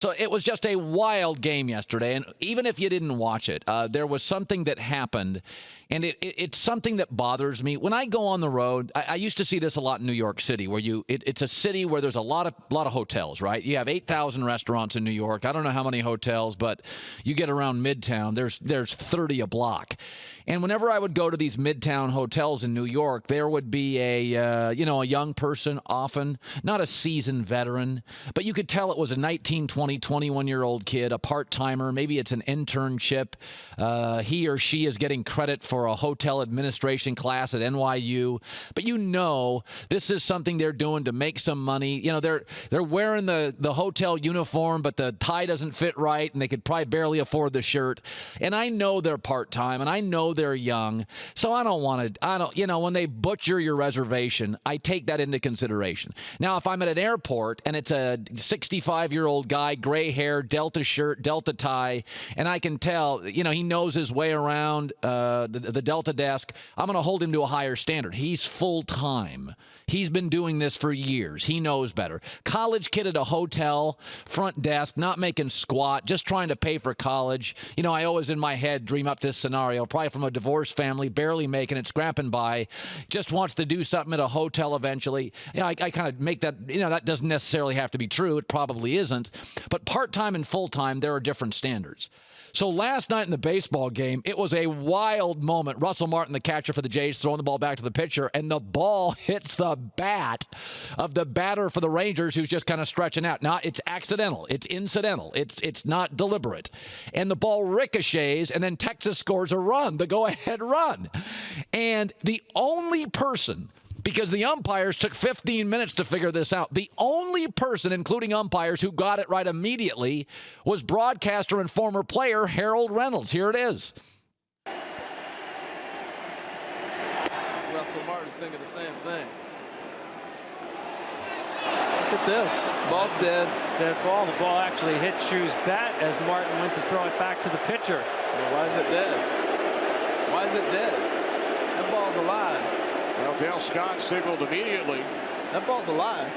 So it was just a wild game yesterday, and even if you didn't watch it, there was something that happened, and it's something that bothers me. When I go on the road, I used to see this a lot in New York City, where it's a city where there's a lot of hotels, right? You have 8,000 restaurants in New York. I don't know how many hotels, but you get around Midtown, there's 30 a block. And whenever I would go to these Midtown hotels in New York, there would be a young person, often not a seasoned veteran, but you could tell it was a 19, 20, 21-year-old kid, a part-timer. Maybe it's an internship. He or she is getting credit for a hotel administration class at NYU. But this is something they're doing to make some money. They're wearing the hotel uniform, but the tie doesn't fit right, and they could probably barely afford the shirt. And I know they're part-time, and I know they're young. So I don't want to, when they butcher your reservation, I take that into consideration. Now, if I'm at an airport and it's a 65-year-old guy, gray hair, Delta shirt, Delta tie, and I can tell, he knows his way around the Delta desk, I'm going to hold him to a higher standard. He's full-time. He's been doing this for years. He knows better. College kid at a hotel, front desk, not making squat, just trying to pay for college. I always in my head dream up this scenario, probably from a divorced family, barely making it, scrapping by, just wants to do something at a hotel eventually. I kind of make that, that doesn't necessarily have to be true. It probably isn't. But part-time and full-time, there are different standards. So last night in the baseball game, it was a wild moment. Russell Martin, the catcher for the Jays, throwing the ball back to the pitcher, and the ball hits the bat of the batter for the Rangers, who's just kind of stretching out. Now, it's accidental. It's incidental. It's not deliberate. And the ball ricochets, and then Texas scores a run, the go-ahead run. And the only person, because the umpires took 15 minutes to figure this out, the only person, including umpires, who got it right immediately was broadcaster and former player Harold Reynolds. Here it is. Russell Martin's thinking the same thing. Look at this. Ball's dead. It's a dead ball. The ball actually hit Chu's bat as Martin went to throw it back to the pitcher. Well, why is it dead? Why is it dead? That ball's alive. Well, Dale Scott signaled immediately. That ball's alive.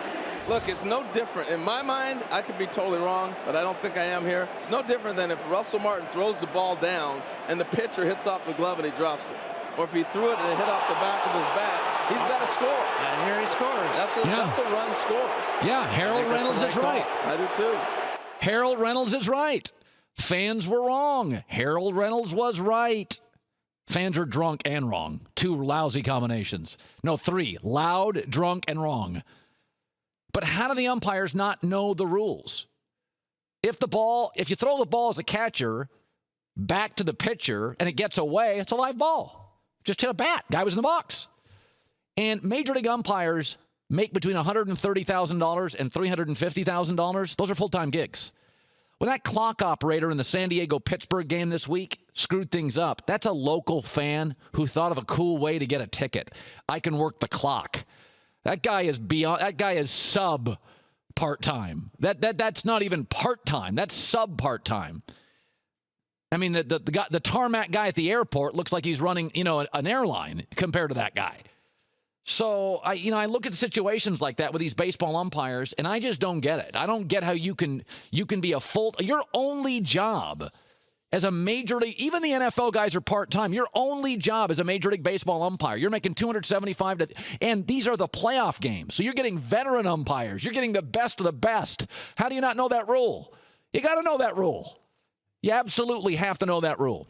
Look, it's no different. In my mind, I could be totally wrong, but I don't think I am here. It's no different than if Russell Martin throws the ball down and the pitcher hits off the glove and he drops it. Or if he threw it and it hit off the back of his bat, he's got to score. And here he scores. That's a run score. Yeah, Harold Reynolds is right. I do too. Harold Reynolds is right. Fans were wrong. Harold Reynolds was right. Fans are drunk and wrong. Two lousy combinations. No, three. Loud, drunk, and wrong. But how do the umpires not know the rules? If you throw the ball as a catcher back to the pitcher and it gets away, it's a live ball. Just hit a bat. Guy was in the box. And Major League umpires make between $130,000 and $350,000. Those are full-time gigs. When that clock operator in the San Diego-Pittsburgh game this week screwed things up, that's a local fan who thought of a cool way to get a ticket. I can work the clock. That guy is sub part-time. That's not even part-time. That's sub part-time. I mean, the tarmac guy at the airport looks like he's running, an airline compared to that guy. So I look at situations like that with these baseball umpires, and I just don't get it. I don't get how you can be your only job as a major league, even the NFL guys are part-time. Your only job as a Major League Baseball umpire, you're making $275, and these are the playoff games. So you're getting veteran umpires. You're getting the best of the best. How do you not know that rule? You got to know that rule. You absolutely have to know that rule.